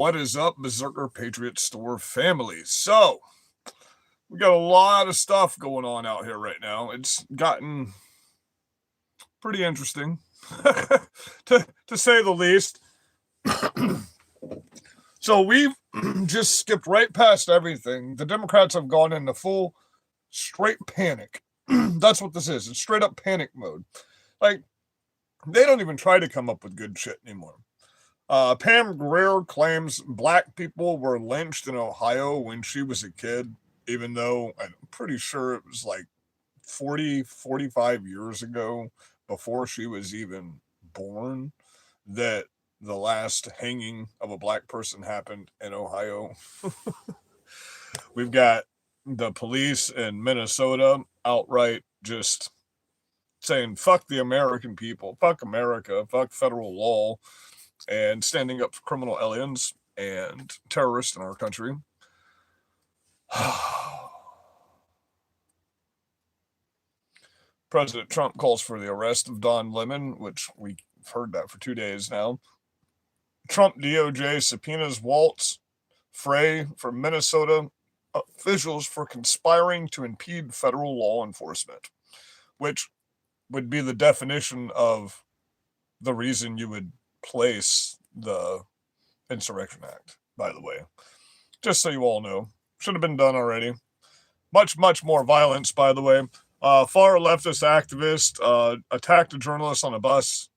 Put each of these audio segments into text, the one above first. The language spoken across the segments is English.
What is up, Berserker Patriot Store family? So, we got a lot of stuff going on out here right now. It's gotten pretty interesting, to say the least. So, we've just skipped right past everything. The Democrats have gone into full straight panic. That's what this is. It's straight up panic mode. Like, they don't even try to come up with good shit anymore. Pam Grier claims black people were lynched in Ohio when she was a kid, even though I'm pretty sure it was like 45 years ago, before she was even born, that the last hanging of a black person happened in Ohio. We've got the police in Minnesota outright just saying, fuck the American people, fuck America, fuck federal law, and standing up for criminal aliens and terrorists in our country. President Trump calls for the arrest of Don Lemon, which we've heard that for 2 days now. Trump DOJ subpoenas Waltz Frey from Minnesota officials for conspiring to impede federal law enforcement, which would be the definition of the reason you would place the Insurrection Act, by the way. Just so you all know. Should have been done already. Much, much more violence, by the way. Far leftist activist attacked a journalist on a bus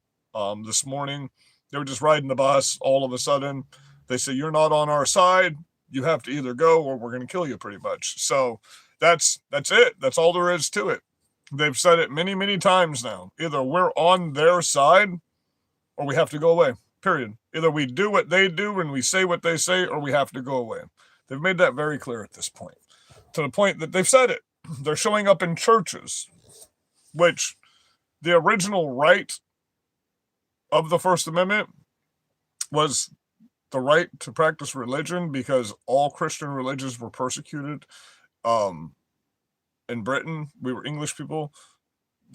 this morning. They were just riding the bus. All of a sudden, they say, you're not on our side. You have to either go or we're going to kill you, pretty much. So that's it. That's all there is to it. They've said it many, many times now. Either we're on their side or we have to go away, period. Either we do what they do and we say what they say, or we have to go away. They've made that very clear at this point, to the point that they've said it. They're showing up in churches, which the original right of the First Amendment was the right to practice religion, because all Christian religions were persecuted. In Britain, we were English people.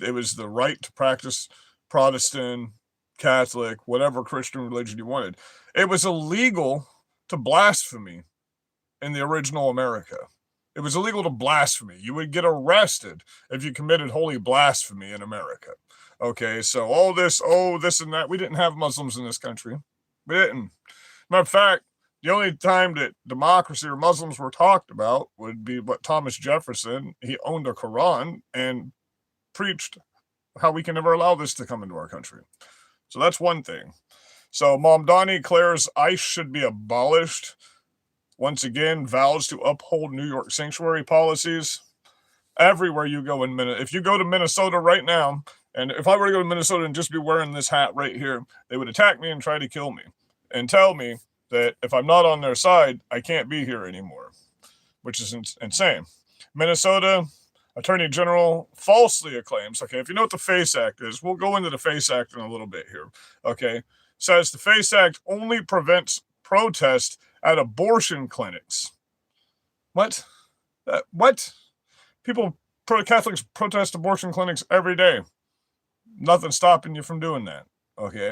It was the right to practice Protestant, Catholic, whatever Christian religion you wanted. It was illegal to blaspheme in the original America. It was illegal to blaspheme. You would get arrested if you committed holy blasphemy in America. Okay, so all this, this and that. We didn't have Muslims in this country. We didn't. Matter of fact, the only time that democracy or Muslims were talked about would be what Thomas Jefferson, he owned a Quran and preached how we can never allow this to come into our country. So that's one thing. So Mamdani declares ICE should be abolished. Once again, vows to uphold New York sanctuary policies. Everywhere you go in Minnesota, if you go to Minnesota right now, and if I were to go to Minnesota and just be wearing this hat right here, they would attack me and try to kill me and tell me that if I'm not on their side, I can't be here anymore, which is insane. Minnesota Attorney General falsely acclaims, okay, if you know what the FACE Act is, we'll go into the FACE Act in a little bit here, okay, says the FACE Act only prevents protest at abortion clinics. What? What? Catholics protest abortion clinics every day. Nothing's stopping you from doing that, okay?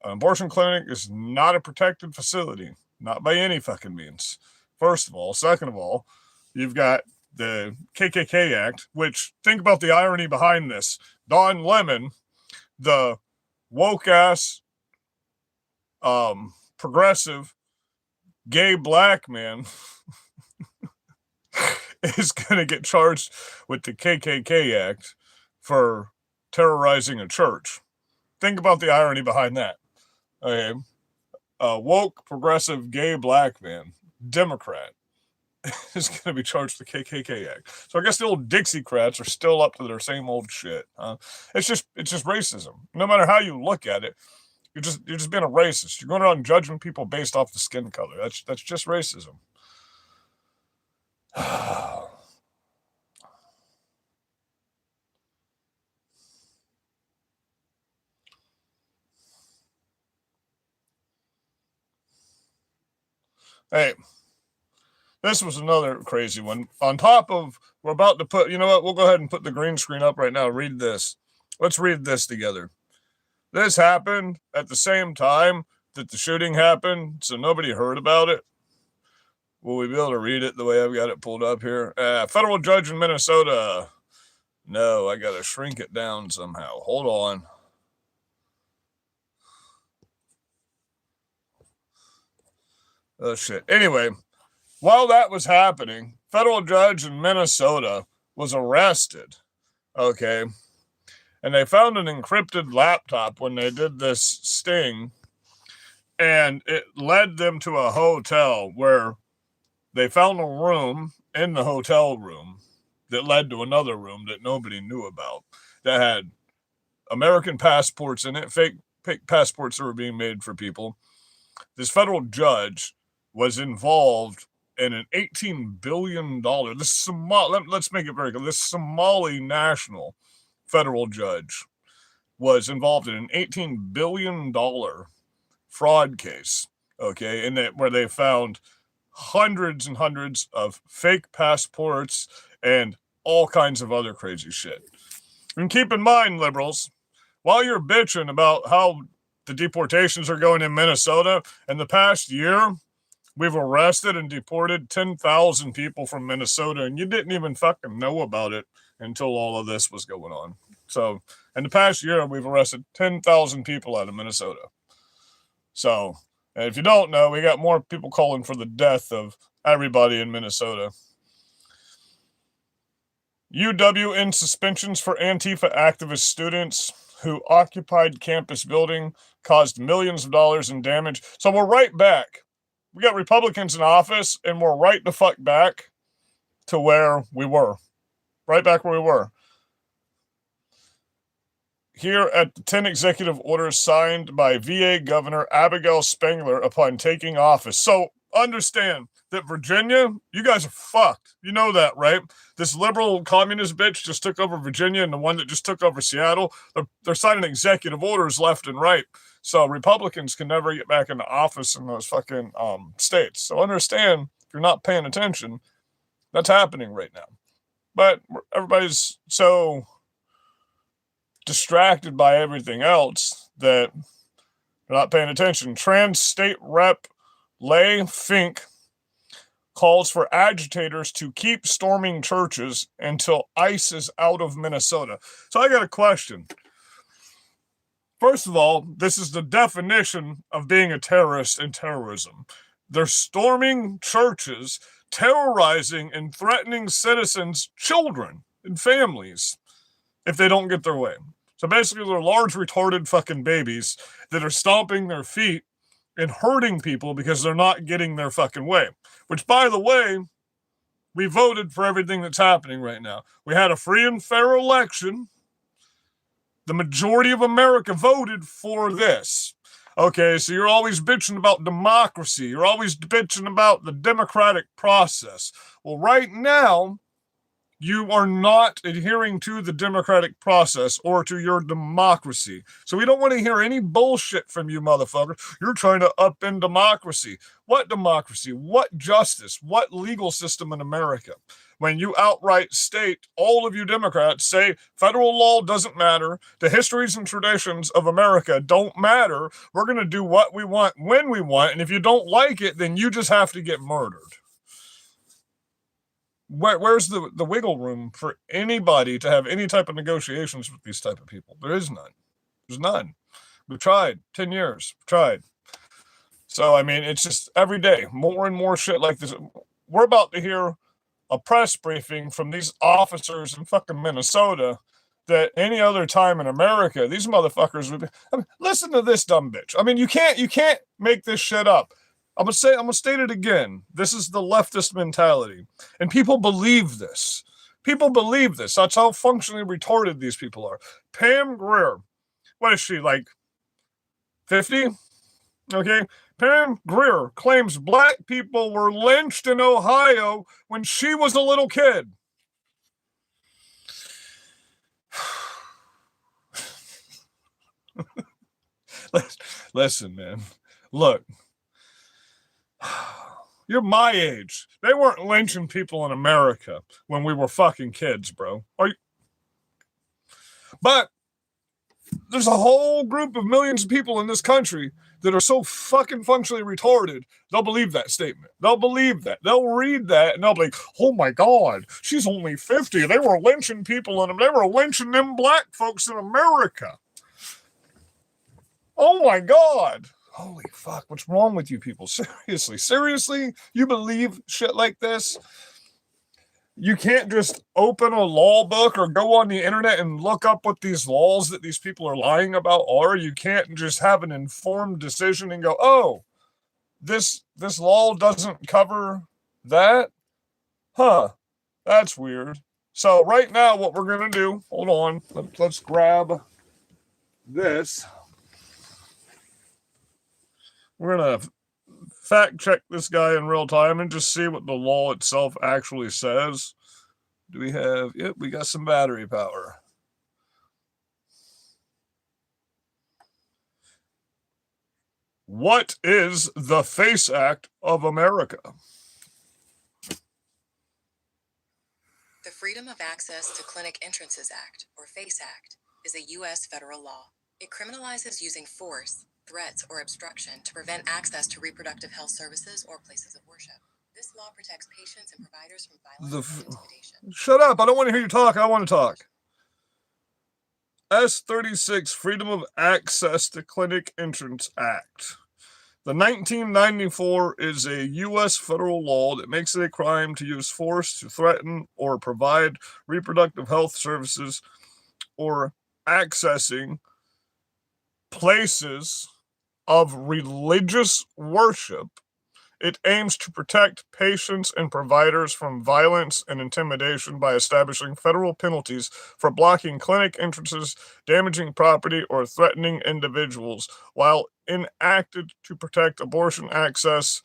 An abortion clinic is not a protected facility, not by any fucking means. First of all. Second of all, you've got the KKK Act, which, think about the irony behind this. Don Lemon, the woke-ass, progressive, gay black man, is going to get charged with the KKK Act for terrorizing a church. Think about the irony behind that. Okay. A woke, progressive, gay black man, Democrat, is going to be charged with the KKK Act. So I guess the old Dixiecrats are still up to their same old shit. It's just racism. No matter how you look at it, you're just being a racist. You're going around judging people based off the skin color. That's just racism. Hey, this was another crazy one. On top of, we're about to put, you know what, we'll go ahead and put the green screen up right now. Read this. Let's read this together. This happened at the same time that the shooting happened, so nobody heard about it. Will we be able to read it the way I've got it pulled up here? Federal judge in Minnesota. No, I got to shrink it down somehow. Hold on. Oh, shit. Anyway, while that was happening, federal judge in Minnesota was arrested. Okay. And they found an encrypted laptop when they did this sting. And it led them to a hotel where they found a room in the hotel room that led to another room that nobody knew about that had American passports in it, fake passports that were being made for people. This federal judge was involved in an $18 billion, let's make it very clear, this Somali national federal judge was involved in an $18 billion fraud case, okay, where they found hundreds and hundreds of fake passports and all kinds of other crazy shit. And keep in mind, liberals, while you're bitching about how the deportations are going in Minnesota, in the past year, we've arrested and deported 10,000 people from Minnesota, and you didn't even fucking know about it until all of this was going on. So, in the past year, we've arrested 10,000 people out of Minnesota. So, and if you don't know, we got more people calling for the death of everybody in Minnesota. UW in suspensions for Antifa activist students who occupied campus building, caused millions of dollars in damage. So we're right back. We got Republicans in office, and we're right the fuck back to where we were. Right back where we were. Here at the 10 executive orders signed by VA Governor Abigail Spangler upon taking office. So understand that Virginia, you guys are fucked. You know that, right? This liberal communist bitch just took over Virginia, and the one that just took over Seattle, they're signing executive orders left and right. So Republicans can never get back into office in those fucking states. So understand, if you're not paying attention, that's happening right now. But everybody's so distracted by everything else that they're not paying attention. Trans state rep Leigh Fink calls for agitators to keep storming churches until ICE is out of Minnesota. So I got a question. First of all, this is the definition of being a terrorist and terrorism. They're storming churches, terrorizing and threatening citizens, children, and families if they don't get their way. So basically, they're large, retarded fucking babies that are stomping their feet and hurting people because they're not getting their fucking way. Which, by the way, we voted for everything that's happening right now. We had a free and fair election. The majority of America voted for this. Okay, so you're always bitching about democracy. You're always bitching about the democratic process. Well, right now, you are not adhering to the democratic process or to your democracy. So we don't want to hear any bullshit from you, motherfucker. You're trying to upend democracy. What democracy? What justice? What legal system in America? When you outright state, all of you Democrats say federal law doesn't matter, the histories and traditions of America don't matter, we're going to do what we want when we want, and if you don't like it, then you just have to get murdered. Where's the wiggle room for anybody to have any type of negotiations with these type of people? There is none. There's none. We've tried. 10 years. We've tried. So, I mean, it's just every day, more and more shit like this. We're about to hear a press briefing from these officers in fucking Minnesota that any other time in America, these motherfuckers would be. I mean, listen to this dumb bitch. I mean, you can't make this shit up. I'm gonna state it again. This is the leftist mentality, and people believe this. People believe this. That's how functionally retarded these people are. Pam Grier, what is she, like 50? Okay. Pam Grier claims black people were lynched in Ohio when she was a little kid. Listen, man. Look. You're my age. They weren't lynching people in America when we were fucking kids, bro. But there's a whole group of millions of people in this country that are so fucking functionally retarded, they'll believe that statement. They'll believe that. They'll read that and they'll be like, oh my God, she's only 50. They were lynching people in them. They were lynching them black folks in America. Oh my God. Holy fuck, what's wrong with you people? Seriously? You believe shit like this? You can't just open a law book or go on the internet and look up what these laws that these people are lying about are. You can't just have an informed decision and go, oh, this law doesn't cover that? Huh, that's weird. So right now what we're going to do, hold on, let's grab this. We're going to fact check this guy in real time and just see what the law itself actually says. Do we have, yep, we got some battery power. What is the FACE Act of America? The Freedom of Access to Clinic Entrances Act, or FACE Act, is a U.S. federal law. It criminalizes using force, threats, or obstruction to prevent access to reproductive health services or places of worship. This law protects patients and providers from violence and intimidation. Shut up. I don't want to hear you talk. I want to talk. S36, Freedom of Access to Clinic Entrance Act. The 1994 is a U.S. federal law that makes it a crime to use force to threaten or provide reproductive health services or accessing places of religious worship. It aims to protect patients and providers from violence and intimidation by establishing federal penalties for blocking clinic entrances, damaging property, or threatening individuals. While enacted to protect abortion access,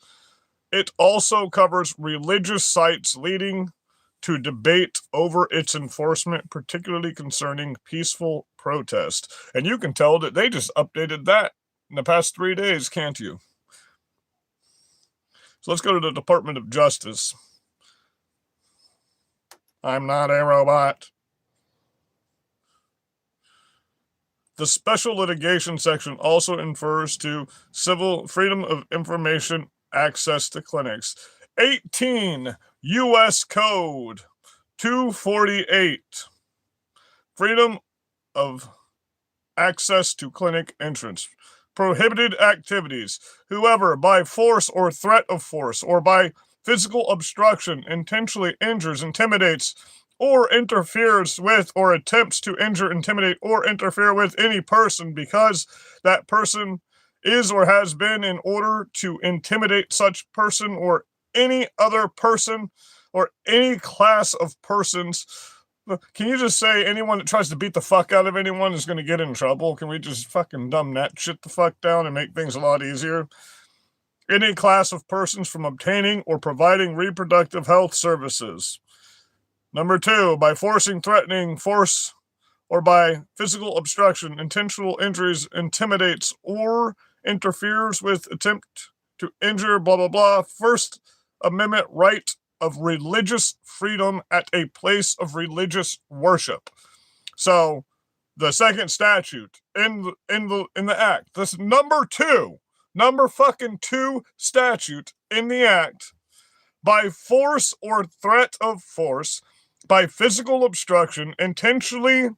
it also covers religious sites, leading to debate over its enforcement, particularly concerning peaceful protest. And you can tell that they just updated that in the past 3 days, can't you? So let's go to the Department of Justice. I'm not a robot. The special litigation section also refers to civil freedom of information access to clinics. 18 U.S. Code 248. Freedom of access to clinic entrance. Prohibited activities. Whoever, by force or threat of force, or by physical obstruction, intentionally injures, intimidates, or interferes with, or attempts to injure, intimidate, or interfere with any person because that person is or has been in order to intimidate such person or any other person or any class of persons. Can you just say anyone that tries to beat the fuck out of anyone is going to get in trouble? Can we just fucking dumb that shit the fuck down and make things a lot easier? Any class of persons from obtaining or providing reproductive health services. Number 2, by forcing, threatening, force, or by physical obstruction, intentional injuries, intimidates, or interferes with attempt to injure, blah, blah, blah. First Amendment right of religious freedom at a place of religious worship. So the second statute in the act, this number 2 statute in the act, by force or threat of force, by physical obstruction, intentionally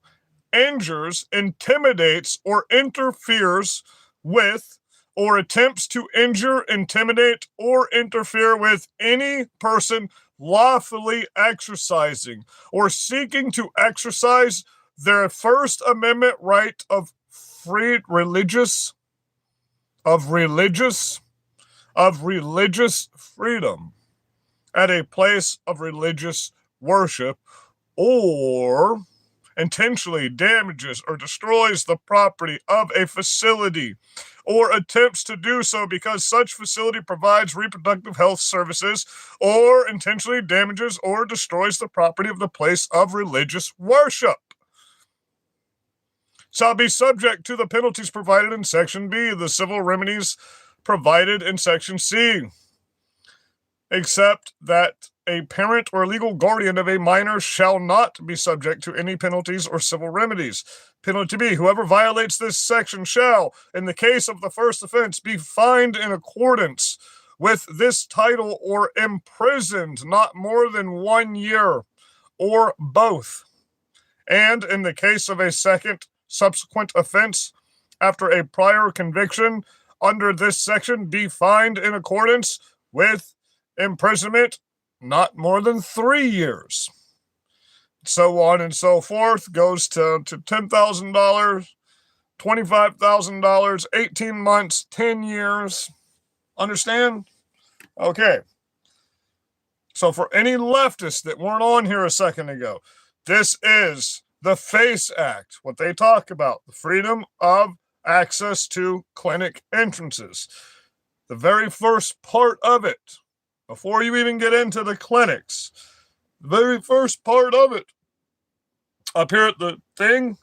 injures, intimidates, or interferes with, or attempts to injure, intimidate, or interfere with any person lawfully exercising or seeking to exercise their First Amendment right of religious freedom at a place of religious worship, or intentionally damages or destroys the property of a facility, or attempts to do so because such facility provides reproductive health services, or intentionally damages or destroys the property of the place of religious worship, shall be subject to the penalties provided in Section B, the civil remedies provided in Section C. except that a parent or legal guardian of a minor shall not be subject to any penalties or civil remedies. Penalty B, whoever violates this section shall, in the case of the first offense, be fined in accordance with this title or imprisoned not more than 1 year, or both. And in the case of a second subsequent offense after a prior conviction under this section, be fined in accordance with imprisonment not more than 3 years. So on and so forth, goes to $10,000, $25,000, 18 months, 10 years. Understand? Okay. So for any leftists that weren't on here a second ago, this is the FACE Act, what they talk about, the freedom of access to clinic entrances. The very first part of it, before you even get into the clinics, the very first part of it, up here at the thing,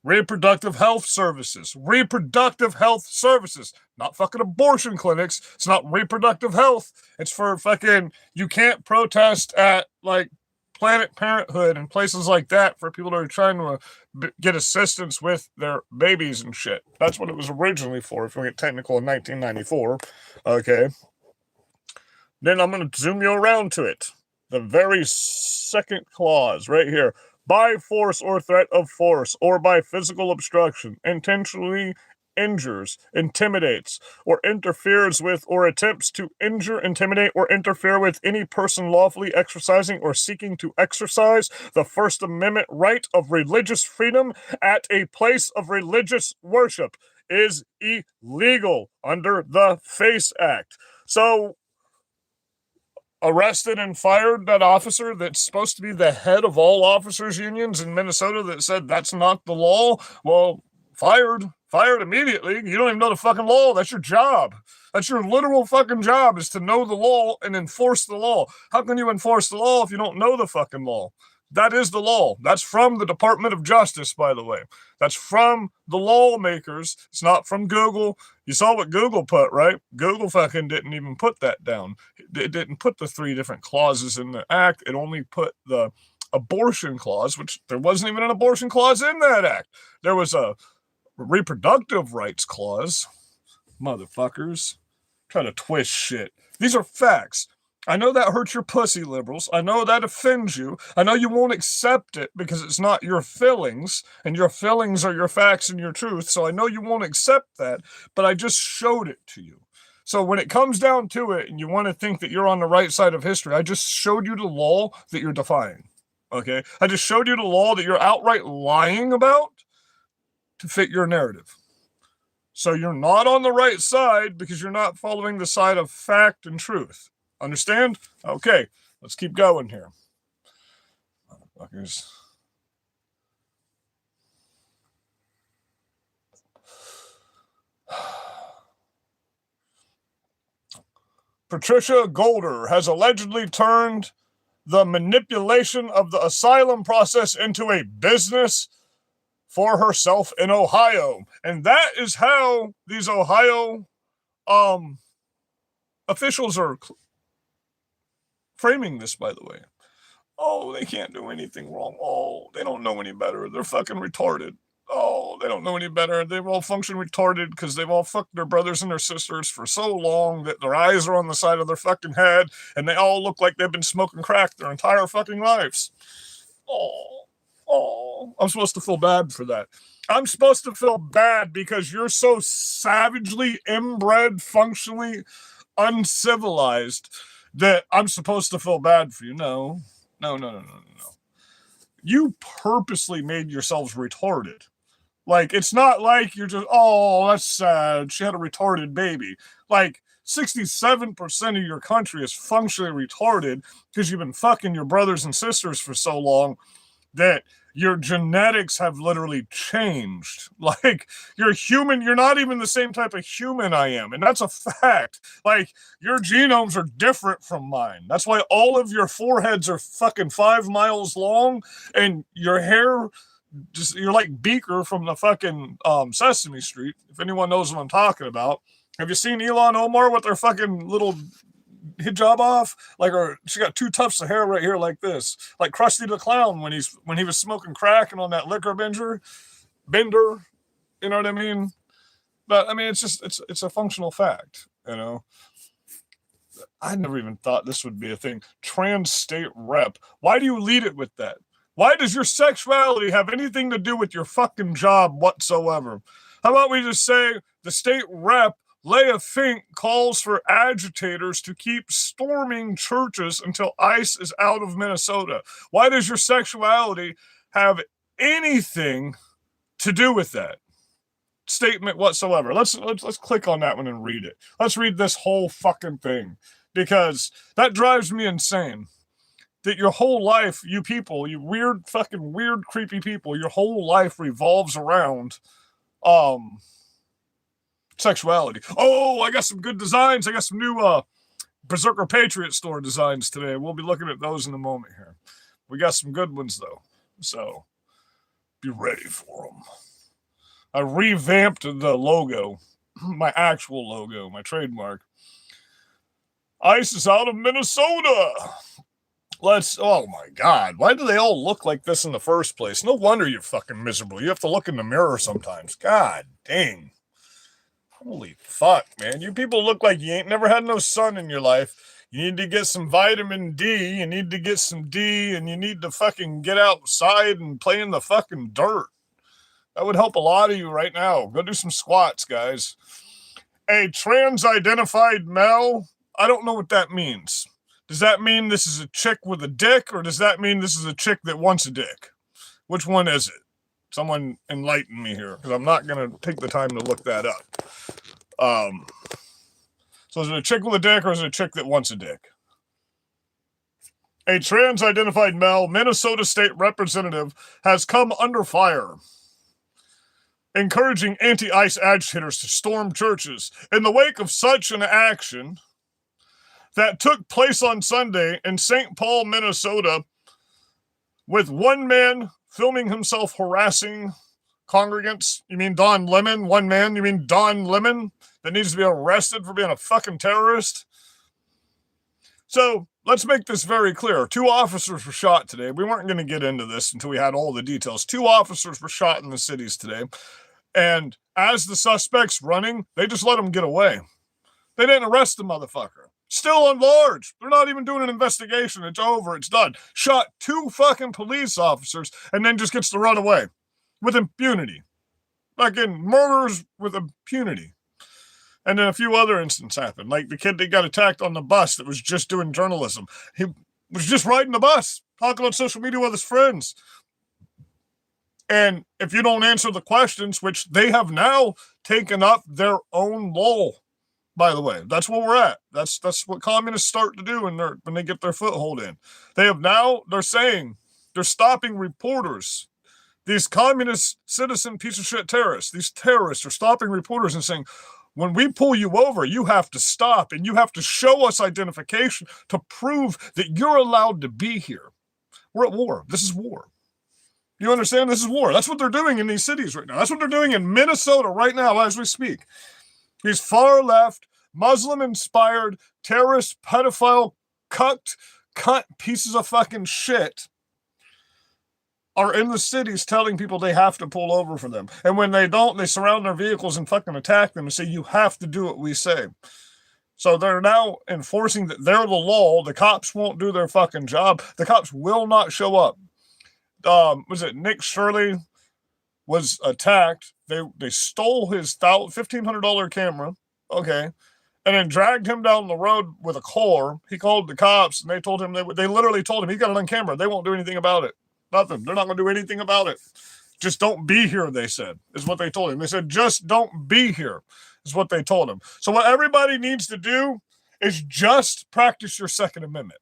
reproductive health services. Reproductive health services. Not fucking abortion clinics. It's not reproductive health. It's for fucking, you can't protest at like Planned Parenthood and places like that for people that are trying to get assistance with their babies and shit. That's what it was originally for, if we get technical, in 1994. Okay. Then I'm going to zoom you around to it. The very second clause right here. By force or threat of force, or by physical obstruction, intentionally injures, intimidates, or interferes with, or attempts to injure, intimidate, or interfere with any person lawfully exercising or seeking to exercise the First Amendment right of religious freedom at a place of religious worship is illegal under the FACE Act. So, arrested and fired that officer that's supposed to be the head of all officers unions in Minnesota that said that's not the law. Well, fired immediately. You don't even know the fucking law. That's your job. That's your literal fucking job, is to know the law and enforce the law. How can you enforce the law if you don't know the fucking law? That is the law. That's from the Department of Justice, by the way. That's from the lawmakers. It's not from Google. You saw what Google put, right? Google fucking didn't even put that down. It didn't put the 3 different clauses in the act. It only put the abortion clause, which there wasn't even an abortion clause in that act. There was a reproductive rights clause. Motherfuckers. Try to twist shit. These are facts. I know that hurts your pussy, liberals. I know that offends you. I know you won't accept it because it's not your feelings, and your feelings are your facts and your truth, so I know you won't accept that, but I just showed it to you. So when it comes down to it, and you want to think that you're on the right side of history, I just showed you the law that you're defying, okay? I just showed you the law that you're outright lying about to fit your narrative. So you're not on the right side because you're not following the side of fact and truth. Understand? Okay, let's keep going here. Motherfuckers. Patricia Golder has allegedly turned the manipulation of the asylum process into a business for herself in Ohio. And that is how these Ohio officials are framing this, by the way. Oh, they can't do anything wrong. Oh, they don't know any better. They're fucking retarded. Oh, they don't know any better. They've all functioned retarded because they've all fucked their brothers and their sisters for so long that their eyes are on the side of their fucking head and they all look like they've been smoking crack their entire fucking lives. Oh, I'm supposed to feel bad for that. I'm supposed to feel bad because you're so savagely inbred, functionally uncivilized that I'm supposed to feel bad for you. No. You purposely made yourselves retarded. Like, it's not like you're just, oh, that's sad. She had a retarded baby. Like, 67% of your country is functionally retarded because you've been fucking your brothers and sisters for so long that your genetics have literally changed. Like, you're human. You're not even the same type of human I am. And that's a fact. Like, your genomes are different from mine. That's why all of your foreheads are fucking 5 miles long and your hair, just, you're like Beaker from the fucking Sesame Street. If anyone knows what I'm talking about. Have you seen Elon Omar with their fucking little hijab off, like, or she got 2 tufts of hair right here like this, like Krusty the Clown when he was smoking crack and on that liquor bender, you know what I mean? But I mean, it's a functional fact, you know. I never even thought this would be a thing. Trans state rep. Why do you lead it with that? Why does your sexuality have anything to do with your fucking job whatsoever? How about we just say the state rep, Leah Fink, calls for agitators to keep storming churches until ICE is out of Minnesota? Why does your sexuality have anything to do with that statement whatsoever? Let's click on that one and read it. Let's read this whole fucking thing, because that drives me insane. That your whole life, you people, you weird, fucking weird, creepy people, your whole life revolves around sexuality. Oh, I got some good designs. I got some new Berserker Patriot store designs today. We'll be looking at those in a moment here. We got some good ones though, so be ready for them. I revamped the logo, my actual logo, my trademark. ICE is out of Minnesota. Oh my God, why do they all look like this in the first place? No wonder you're fucking miserable. You have to look in the mirror sometimes. God dang. Holy fuck, man. You people look like you ain't never had no sun in your life. You need to get some vitamin D. You need to get some D, and you need to fucking get outside and play in the fucking dirt. That would help a lot of you right now. Go do some squats, guys. A trans-identified male? I don't know what that means. Does that mean this is a chick with a dick, or does that mean this is a chick that wants a dick? Which one is it? Someone enlighten me here, because I'm not going to take the time to look that up. So is it a chick with a dick, or is it a chick that wants a dick? A trans-identified male Minnesota state representative has come under fire, encouraging anti-ICE agitators to storm churches in the wake of such an action that took place on Sunday in St. Paul, Minnesota, with one man filming himself harassing congregants. You mean Don Lemon? One man? You mean Don Lemon that needs to be arrested for being a fucking terrorist? So let's make this very clear. 2 officers were shot today. We weren't going to get into this until we had all the details. 2 officers were shot in the cities today. And as the suspects running, they just let them get away. They didn't arrest the motherfucker. Still on large. They're not even doing an investigation. It's over. It's done. Shot 2 fucking police officers and then just gets to run away with impunity. Fucking murders with impunity. And then a few other incidents happened. Like the kid that got attacked on the bus that was just doing journalism. He was just riding the bus, talking on social media with his friends. And if you don't answer the questions, which they have now taken up their own law, by the way, that's where we're at. That's what communists start to do when they get their foothold in. They're saying they're stopping reporters. These communist citizen piece of shit terrorists, these terrorists are stopping reporters and saying, when we pull you over, you have to stop and you have to show us identification to prove that you're allowed to be here. We're at war. This is war. You understand? This is war. That's what they're doing in these cities right now. That's what they're doing in Minnesota right now as we speak. These far left, Muslim-inspired, terrorist, pedophile, cunt pieces of fucking shit are in the cities telling people they have to pull over for them. And when they don't, they surround their vehicles and fucking attack them and say, you have to do what we say. So they're now enforcing that they're the law. The cops won't do their fucking job. The cops will not show up. Was it Nick Shirley was attacked? They stole his $1,500 camera, okay, and then dragged him down the road with a car. He called the cops, and they told him they literally told him he got it on camera. They won't do anything about it. Nothing. They're not going to do anything about it. Just don't be here, they said, is what they told him. They said, just don't be here, is what they told him. So what everybody needs to do is just practice your Second Amendment.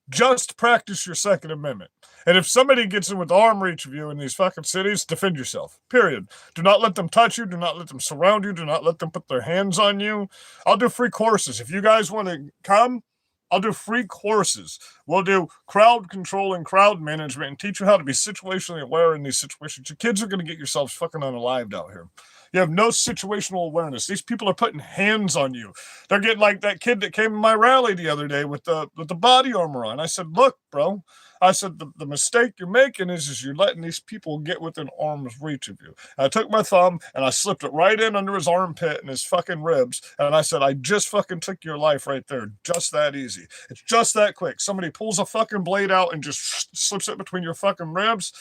Just practice your Second Amendment. And if somebody gets in with arm reach of you in these fucking cities, defend yourself. Period. Do not let them touch you. Do not let them surround you. Do not let them put their hands on you. I'll do free courses. If you guys want to come, I'll do free courses. We'll do crowd control and crowd management and teach you how to be situationally aware in these situations. Your kids are going to get yourselves fucking unalived out here. You have no situational awareness. These people are putting hands on you. They're getting like that kid that came to my rally the other day with the body armor on. I said, look, bro. I said, the mistake you're making is you're letting these people get within arm's reach of you. And I took my thumb and I slipped it right in under his armpit and his fucking ribs. And I said, I just fucking took your life right there. Just that easy. It's just that quick. Somebody pulls a fucking blade out and just slips it between your fucking ribs.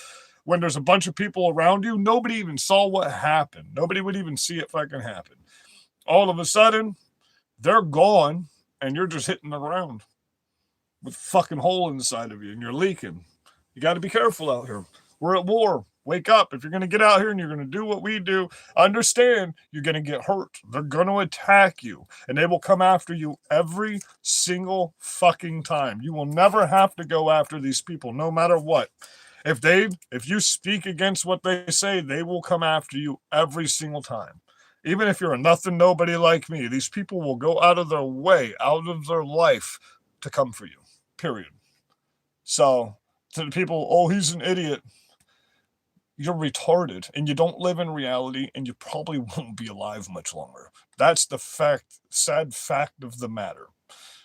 When there's a bunch of people around you, nobody even saw what happened. Nobody would even see it fucking happen. All of a sudden, they're gone and you're just hitting the ground with a fucking hole inside of you and you're leaking. You got to be careful out here. We're at war. Wake up. If you're going to get out here and you're going to do what we do, understand you're going to get hurt. They're going to attack you and they will come after you every single fucking time. You will never have to go after these people, no matter what. If you speak against what they say, they will come after you every single time. Even if you're a nothing nobody like me, these people will go out of their way, out of their life to come for you. Period. So, to the people, oh, he's an idiot. You're retarded and you don't live in reality and you probably won't be alive much longer. That's the sad fact of the matter.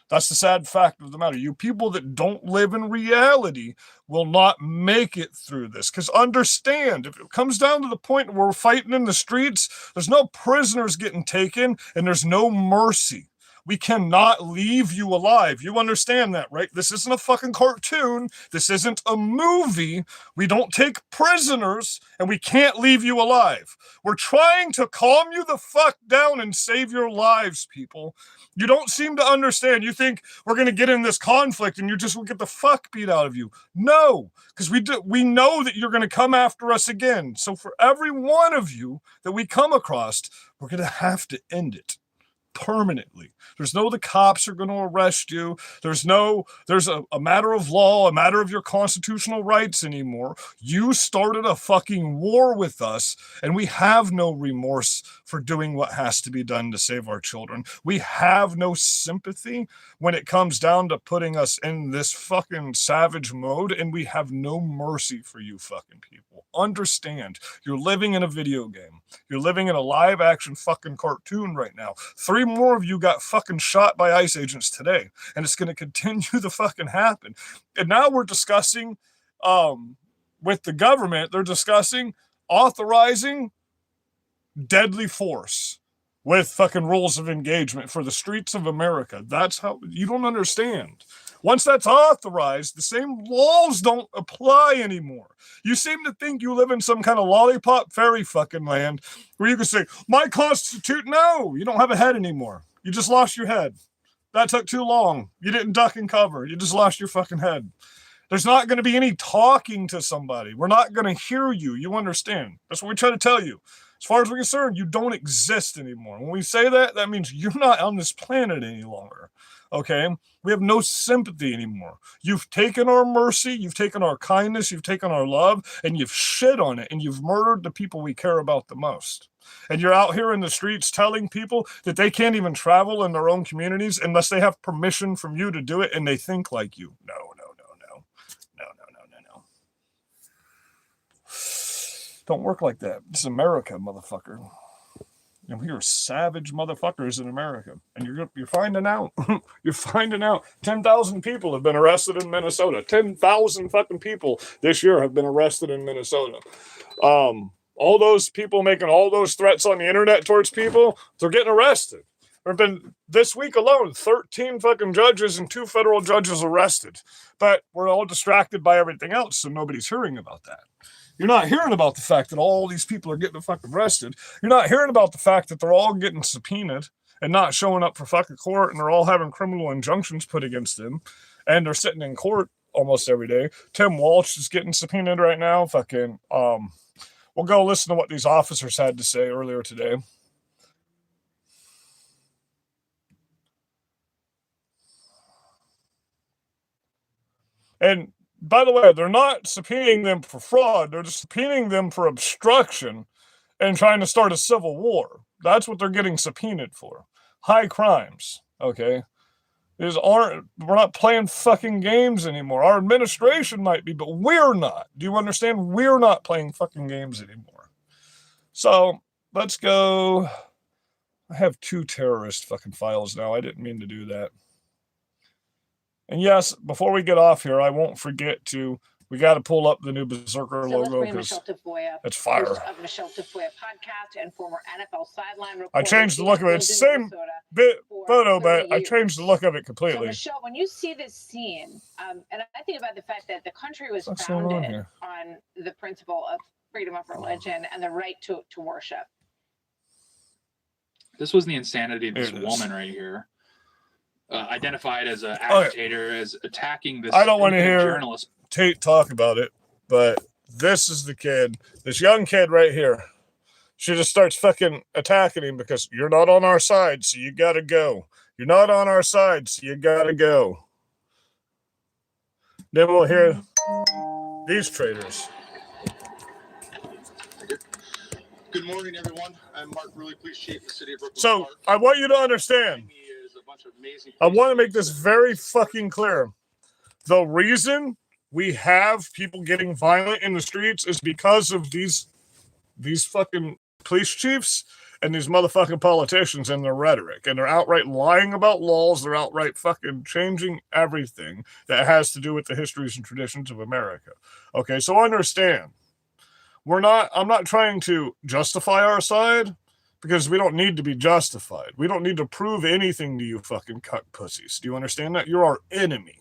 That's the sad fact of the matter. You people that don't live in reality will not make it through this. Because understand, if it comes down to the point where we're fighting in the streets, there's no prisoners getting taken and there's no mercy. We cannot leave you alive. You understand that, right? This isn't a fucking cartoon. This isn't a movie. We don't take prisoners and we can't leave you alive. We're trying to calm you the fuck down and save your lives, people. You don't seem to understand. You think we're going to get in this conflict and you just will get the fuck beat out of you. No, because we know that you're going to come after us again. So for every one of you that we come across, we're going to have to end it permanently. There's no the cops are going to arrest you. There's a matter of law, a matter of your constitutional rights anymore. You started a fucking war with us and we have no remorse for doing what has to be done to save our children. We have no sympathy when it comes down to putting us in this fucking savage mode, and we have no mercy for you fucking people. Understand, you're living in a video game. You're living in a live action fucking cartoon right now. 3 more of you got fucking shot by ICE agents today, and it's going to continue to fucking happen. And now we're discussing, with the government, they're discussing authorizing deadly force with fucking rules of engagement for the streets of America. That's how, you don't understand. Once that's authorized, the same laws don't apply anymore. You seem to think you live in some kind of lollipop fairy fucking land where you can say, my constitution, no, you don't have a head anymore. You just lost your head. That took too long. You didn't duck and cover. You just lost your fucking head. There's not going to be any talking to somebody. We're not going to hear you. You understand? That's what we try to tell you. As far as we're concerned, you don't exist anymore. When we say that, that means you're not on this planet any longer. Okay? We have no sympathy anymore. You've taken our mercy, you've taken our kindness, you've taken our love, and you've shit on it, and you've murdered the people we care about the most. And you're out here in the streets telling people that they can't even travel in their own communities unless they have permission from you to do it, and they think like you. No. Don't work like that. It's America, motherfucker. And we are savage motherfuckers in America. And you're finding out. You're finding out. 10,000 people have been arrested in Minnesota. 10,000 fucking people this year have been arrested in Minnesota. All those people making all those threats on the internet towards people, they're getting arrested. There have been, this week alone, 13 fucking judges and 2 federal judges arrested. But we're all distracted by everything else, so nobody's hearing about that. You're not hearing about the fact that all these people are getting fucking arrested. You're not hearing about the fact that they're all getting subpoenaed and not showing up for fucking court, and they're all having criminal injunctions put against them, and they're sitting in court almost every day. Tim Walsh is getting subpoenaed right now. Fucking, we'll go listen to what these officers had to say earlier today. And by the way, they're not subpoenaing them for fraud. They're just subpoenaing them for obstruction and trying to start a civil war. That's what they're getting subpoenaed for. High crimes, okay? We're not playing fucking games anymore. Our administration might be, but we're not. Do you understand? We're not playing fucking games anymore. So let's go. I have 2 terrorist fucking files now. I didn't mean to do that. And yes, before we get off here, I won't forget to, we got to pull up the new Berserker logo because it's fire. Of Michelle Tafoya podcast and former NFL sideline reporter. I changed the look of it. It's the same bit photo, but I changed the look of it completely. So Michelle, when you see this scene, and I think about the fact that the country was founded on the principle of freedom of religion and the right to worship. This was the insanity of this woman right here. Identified as an agitator, as attacking this. I don't want to hear journalist. Tate talk about it, but this is the kid, this young kid right here. She just starts fucking attacking him because you're not on our side, so you gotta go. You're not on our side, so you gotta go. Then we'll hear these traitors. Good morning, everyone. I'm Mark. Really appreciate the city of Brooklyn. So Park. I want you to understand. I want to make this very fucking clear. The reason we have people getting violent in the streets is because of these fucking police chiefs and these motherfucking politicians and their rhetoric. And they're outright lying about laws. They're outright fucking changing everything that has to do with the histories and traditions of America. Okay, so understand. I'm not trying to justify our side because we don't need to be justified. We don't need to prove anything to you fucking cuck pussies. Do you understand that? You're our enemy.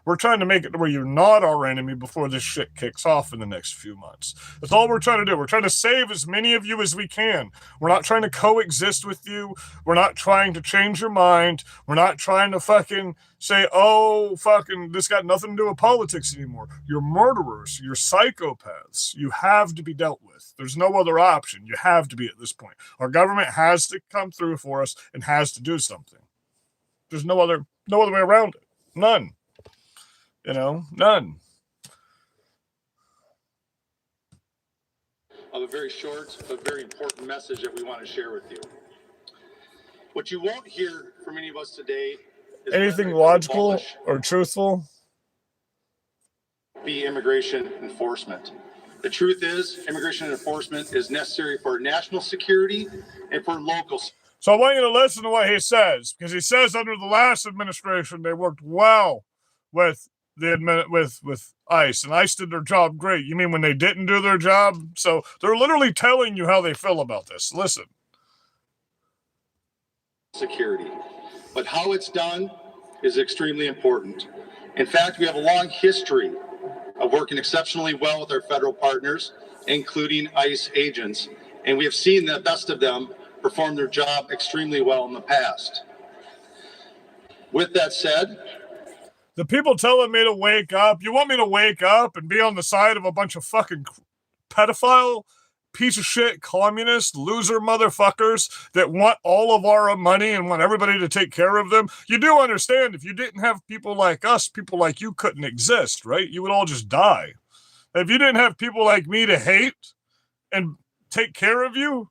We're trying to make it where you're not our enemy before this shit kicks off in the next few months. That's all we're trying to do. We're trying to save as many of you as we can. We're not trying to coexist with you. We're not trying to change your mind. We're not trying to fucking say, oh, fucking, this got nothing to do with politics anymore. You're murderers. You're psychopaths. You have to be dealt with. There's no other option. You have to be at this point. Our government has to come through for us and has to do something. There's no other way around it. None. None. Of a very short but very important message that we want to share with you. What you won't hear from any of us today is anything logical or truthful. Be immigration enforcement. The truth is, immigration enforcement is necessary for national security and for local. So I want you to listen to what he says, because he says under the last administration they worked well with with ICE, and ICE did their job great. You mean when they didn't do their job? So they're literally telling you how they feel about this. Listen. Security. But how it's done is extremely important. In fact, we have a long history of working exceptionally well with our federal partners, including ICE agents, and we have seen the best of them perform their job extremely well in the past. With that said, the people telling me to wake up, you want me to wake up and be on the side of a bunch of fucking pedophile, piece of shit, communist, loser motherfuckers that want all of our money and want everybody to take care of them? You do understand, if you didn't have people like us, people like you couldn't exist, right? You would all just die. If you didn't have people like me to hate and take care of you,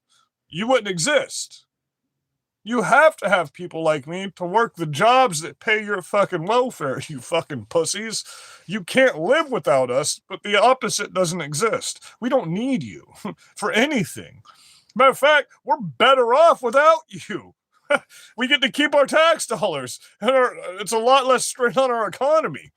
you wouldn't exist. You have to have people like me to work the jobs that pay your fucking welfare, you fucking pussies. You can't live without us, but the opposite doesn't exist. We don't need you for anything. Matter of fact, we're better off without you. We get to keep our tax dollars, and it's a lot less strain on our economy.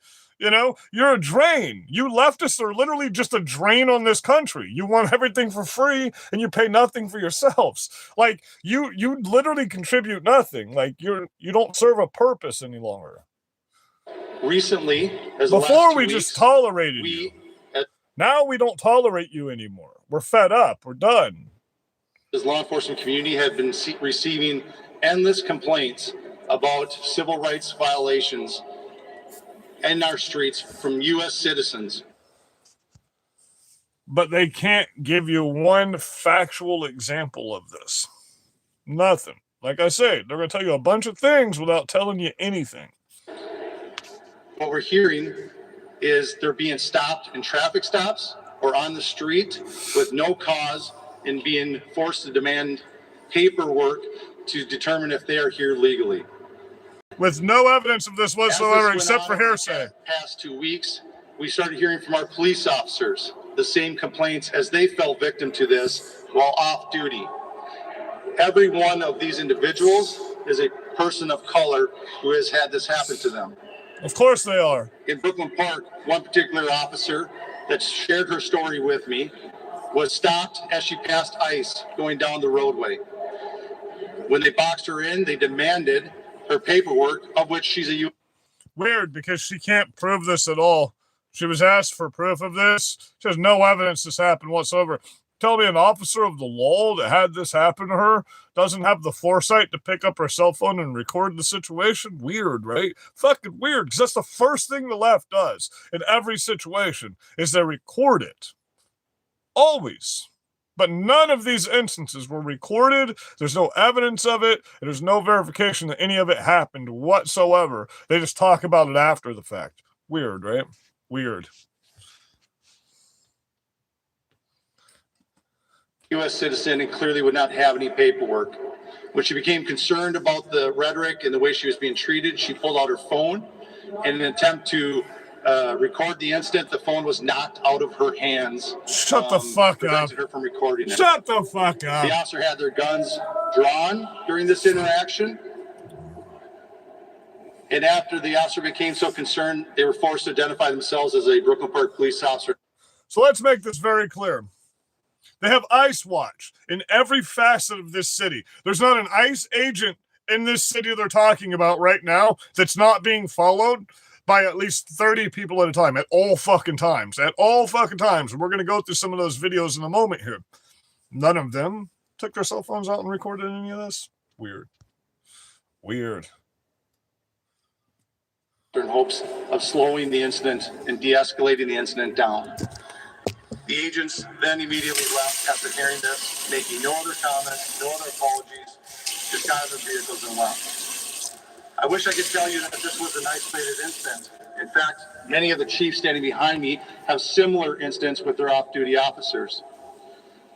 You're a drain. You leftists are literally just a drain on this country. You want everything for free and you pay nothing for yourselves. Like you literally contribute nothing. Like you don't serve a purpose any longer. Recently, before we just tolerated you. Now we don't tolerate you anymore. We're fed up. We're done. As law enforcement community have been receiving endless complaints about civil rights violations in our streets from U.S. citizens. But they can't give you one factual example of this. Nothing. Like I say, they're going to tell you a bunch of things without telling you anything. What we're hearing is they're being stopped in traffic stops or on the street with no cause and being forced to demand paperwork to determine if they are here legally. With no evidence of this whatsoever except for hearsay. Past 2 weeks, we started hearing from our police officers the same complaints as they fell victim to this while off duty. every one of these individuals is a person of color who has had this happen to them. Of course they are. In Brooklyn Park, one particular officer that shared her story with me was stopped as she passed ICE going down the roadway. When they boxed her in, they demanded her paperwork, of which she's a Weird, because she can't prove this at all. She was asked for proof of this. She has no evidence this happened whatsoever. Tell me an officer of the law that had this happen to her doesn't have the foresight to pick up her cell phone and record the situation? Weird, right? Fucking weird, because that's the first thing the left does in every situation is they record it. Always. But none of these instances were recorded. There's no evidence of it. And there's no verification that any of it happened whatsoever. They just talk about it after the fact. Weird, right? Weird. U.S. citizen and clearly would not have any paperwork. When she became concerned about the rhetoric and the way she was being treated, she pulled out her phone in an attempt to record the incident. The phone was knocked out of her hands. Shut the fuck up. Prevented her from recording it. Shut the fuck up. The officer had their guns drawn during this interaction. And after the officer became so concerned, they were forced to identify themselves as a Brooklyn Park police officer. So let's make this very clear. They have ICE watch in every facet of this city. There's not an ICE agent in this city they're talking about right now that's not being followed by at least 30 people at a time, at all fucking times. At all fucking times. And we're going to go through some of those videos in a moment here. None of them took their cell phones out and recorded any of this. Weird. Weird. In hopes of slowing the incident and de-escalating the incident down. The agents then immediately left after hearing this, making no other comments, no other apologies, just got out of their vehicles and left. I wish I could tell you that this was an isolated incident. In fact, many of the chiefs standing behind me have similar incidents with their off-duty officers.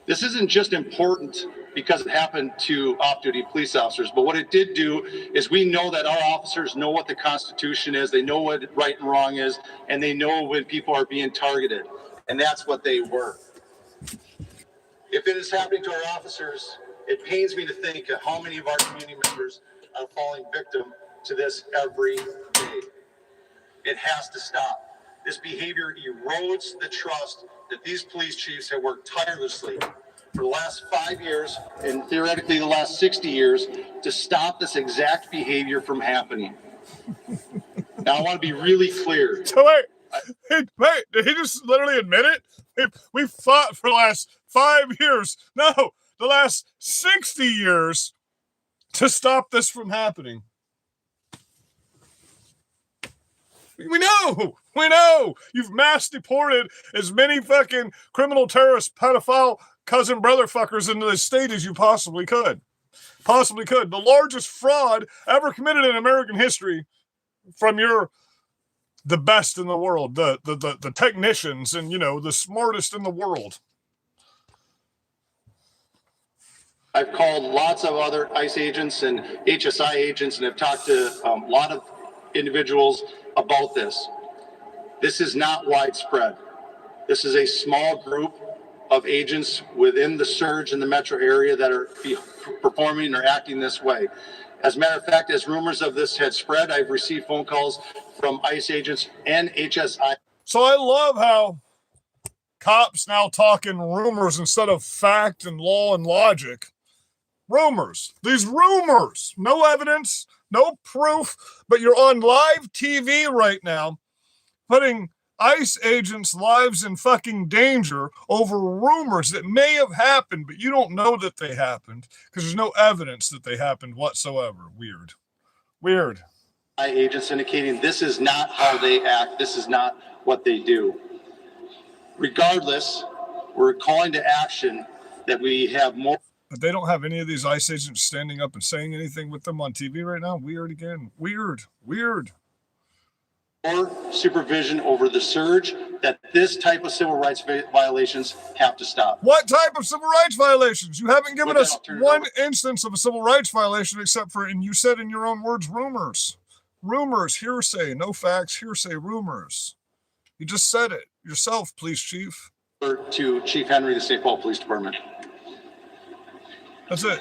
This isn't just important because it happened to off-duty police officers, but what it did do is we know that our officers know what the Constitution is, they know what right and wrong is, and they know when people are being targeted. And that's what they were. If it is happening to our officers, it pains me to think of how many of our community members are falling victim to this every day. It has to stop. This behavior erodes the trust that these police chiefs have worked tirelessly for the last 5 years and theoretically the last 60 years to stop this exact behavior from happening. Now, I want to be really clear. So wait, did he just literally admit it? We fought for the last 5 years. No, the last 60 years to stop this from happening. We know. You've mass deported as many fucking criminal terrorist, pedophile, cousin brother fuckers into this state as you possibly could. The largest fraud ever committed in American history from the best in the world, the technicians and, the smartest in the world. I've called lots of other ICE agents and HSI agents and have talked to a lot of individuals about this. This is not widespread. This is a small group of agents within the surge in the metro area that are performing or acting this way. As a matter of fact, as rumors of this had spread, I've received phone calls from ICE agents and HSI. So I love how cops now talk in rumors instead of fact and law and logic. Rumors. These rumors. No evidence, no proof, but you're on live TV right now putting ICE agents' lives in fucking danger over rumors that may have happened, but you don't know that they happened because there's no evidence that they happened whatsoever. Weird. Agents indicating this is not how they act. This is not what they do. Regardless, we're calling to action that we have more. But they don't have any of these ICE agents standing up and saying anything with them on TV right now. Weird again. Weird. More supervision over the surge, that this type of civil rights violations have to stop. What type of civil rights violations? You haven't given us one instance of a civil rights violation except for, and you said in your own words, rumors. Rumors, hearsay, no facts, hearsay, rumors. You just said it yourself, police chief. To Chief Henry, the St. Paul Police Department. That's it.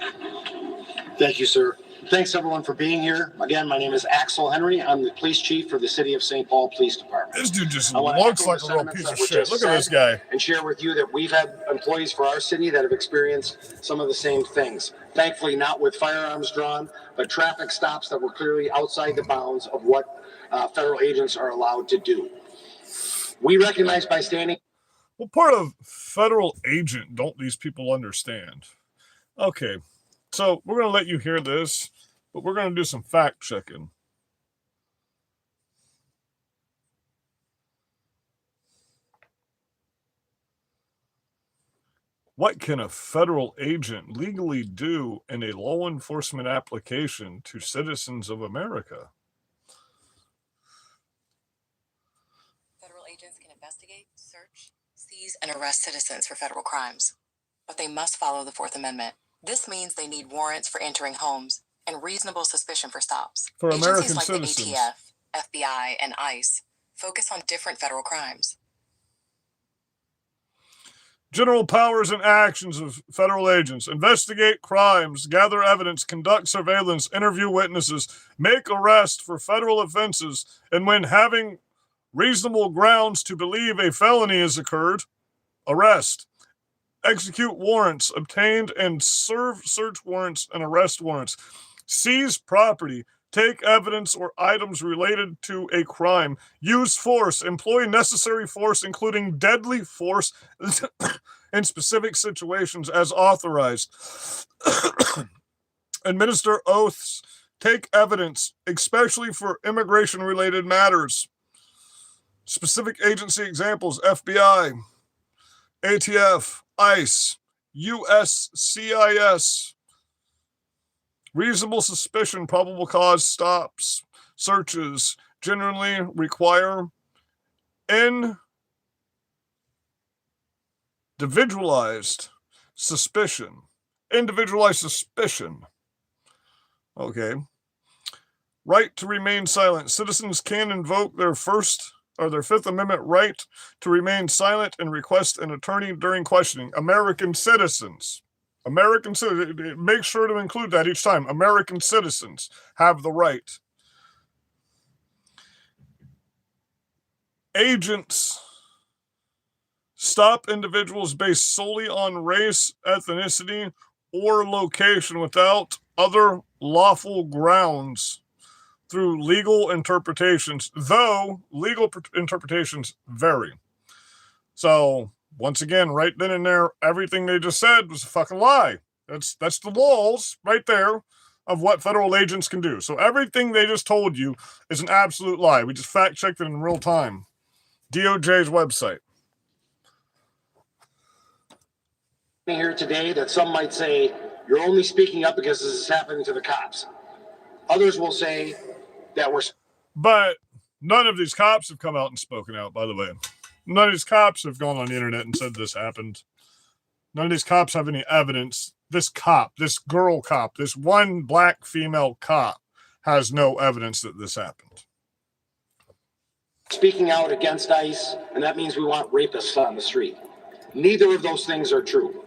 Thank you, sir. Thanks, everyone, for being here. Again, my name is Axel Henry. I'm the police chief for the City of St. Paul Police Department. This dude just I wanna looks echo like the a real sentiments piece of that were shit. just Look at this said guy. And share with you that we've had employees for our city that have experienced some of the same things. Thankfully, not with firearms drawn, but traffic stops that were clearly outside the bounds of what federal agents are allowed to do. We recognize by standing. What part of federal agent don't these people understand? Okay, so we're going to let you hear this, but we're going to do some fact checking. What can a federal agent legally do in a law enforcement application to citizens of America? Federal agents can investigate, search, seize, and arrest citizens for federal crimes, but they must follow the Fourth Amendment. This means they need warrants for entering homes and reasonable suspicion for stops. For Agencies American like citizens. the ATF, FBI, and ICE focus on different federal crimes. General powers and actions of federal agents: investigate crimes, gather evidence, conduct surveillance, interview witnesses, make arrests for federal offenses, and when having reasonable grounds to believe a felony has occurred, arrest. Execute warrants obtained and serve search warrants and arrest warrants. Seize property. Take evidence or items related to a crime. Use force. Employ necessary force, including deadly force, in specific situations as authorized. Administer oaths. Take evidence, especially for immigration-related matters. Specific agency examples: FBI, ATF, ICE, USCIS. Reasonable suspicion, probable cause stops, searches generally require individualized suspicion. Individualized suspicion. Okay. Right to remain silent. Citizens can invoke their Fifth Amendment right to remain silent and request an attorney during questioning. American citizens. Make sure to include that each time. American citizens have the right. Agents stop individuals based solely on race, ethnicity, or location without other lawful grounds through legal interpretations, though legal interpretations vary. So, once again, right then and there, everything they just said was a fucking lie. That's the laws right there of what federal agents can do. So everything they just told you is an absolute lie. We just fact-checked it in real time. DOJ's website. Here today that some might say, you're only speaking up because this is happening to the cops. Others will say that we're... But none of these cops have come out and spoken out, by the way. None of these cops have gone on the internet and said this happened. None of these cops have any evidence. This girl cop, this one black female cop has no evidence that this happened. Speaking out against ICE, and that means we want rapists on the street. Neither of those things are true.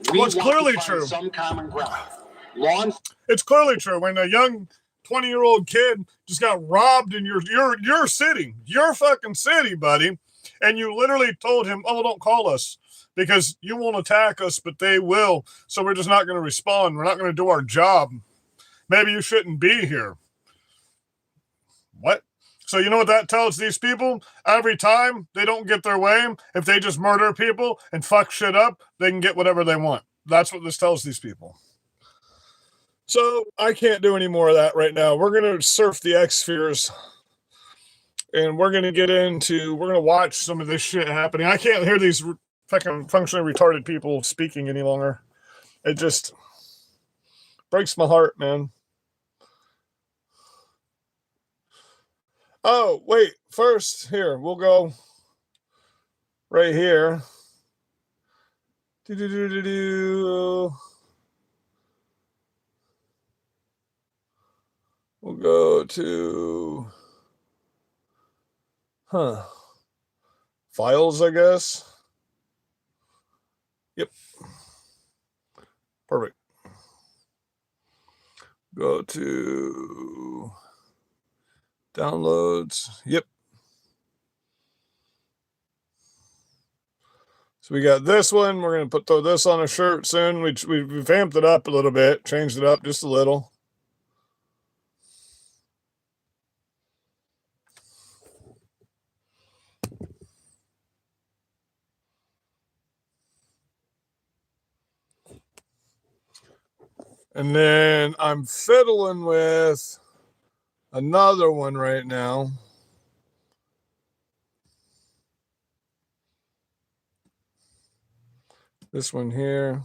It's clearly true. Some common ground. It's clearly true. When a young 20-year-old kid just got robbed in your city, your fucking city, buddy, and you literally told him, "Oh, don't call us because you won't attack us, but they will. So we're just not going to respond. We're not going to do our job. Maybe you shouldn't be here." What? So you know what that tells these people? Every time they don't get their way, if they just murder people and fuck shit up, they can get whatever they want. That's what this tells these people. So I can't do any more of that right now. We're going to surf the X spheres. And we're going to watch some of this shit happening. I can't hear these fucking functionally retarded people speaking any longer. It just breaks my heart, man. Oh, wait. First, here, we'll go right here. We'll go to... files, I guess. Yep. Perfect. Go to downloads. Yep. So we got this one. We're going to throw this on a shirt soon. We've amped it up a little bit, changed it up just a little. And then I'm fiddling with another one right now. This one here.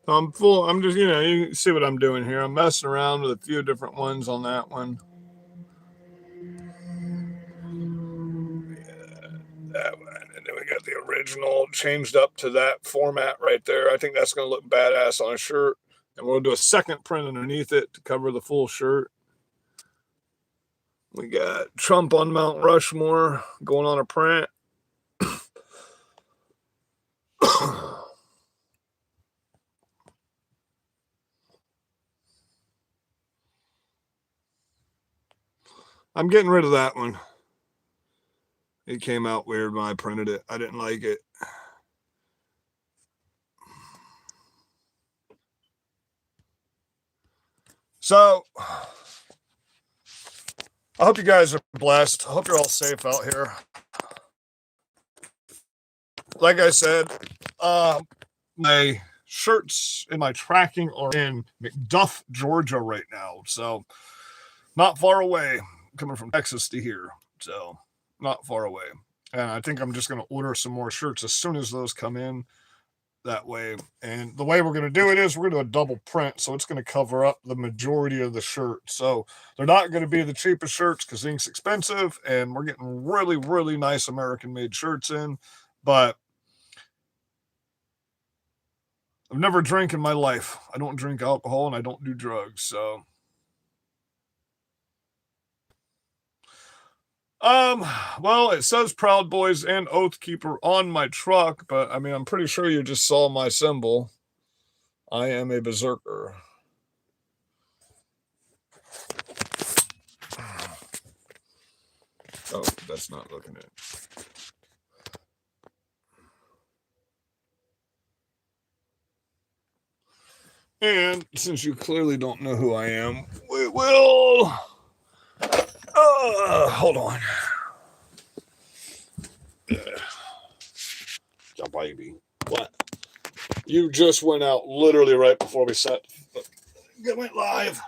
I'm just, you can see what I'm doing here. I'm messing around with a few different ones on that one. That one. And then we got the original changed up to that format right there. I think that's going to look badass on a shirt. And we'll do a second print underneath it to cover the full shirt. We got Trump on Mount Rushmore going on a print. I'm getting rid of that one. It came out weird when I printed it. I didn't like it. So, I hope you guys are blessed. I hope you're all safe out here. Like I said, my shirts and my tracking are in McDuff, Georgia right now. So, not far away. Coming from Texas to here. So, not far away. And I think I'm just going to order some more shirts as soon as those come in that way. And the way we're going to do it is we're going to do a double print. So it's going to cover up the majority of the shirt. So they're not going to be the cheapest shirts because ink's expensive. And we're getting really, really nice American made shirts in. But I've never drank in my life. I don't drink alcohol and I don't do drugs. So well, it says Proud Boys and Oath Keeper on my truck, but I mean, I'm pretty sure you just saw my symbol. I am a berserker. Oh, that's not looking it. And since you clearly don't know who I am, we will... hold on. Yeah, baby. What? You just went out literally right before we went live.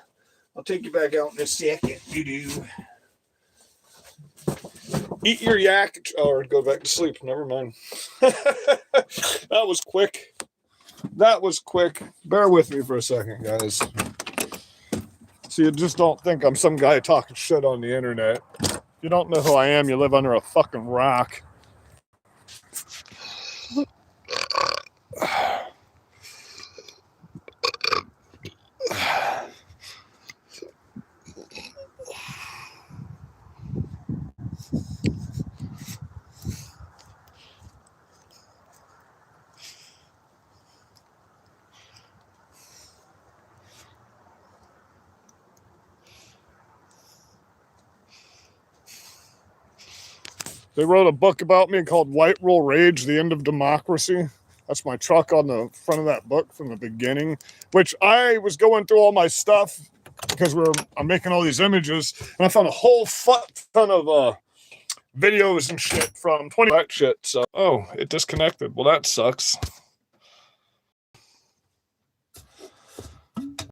I'll take you back out in a second. You do. Eat your yak or go back to sleep. Never mind. That was quick. That was quick. Bear with me for a second, guys. So you just don't think I'm some guy talking shit on the internet. You don't know who I am. You live under a fucking rock. They wrote a book about me called White Roll Rage, The End of Democracy. That's my truck on the front of that book from the beginning, which I was going through all my stuff because I'm making all these images, and I found a whole ton of videos and shit from 20 that shit. So, oh, it disconnected. Well, that sucks.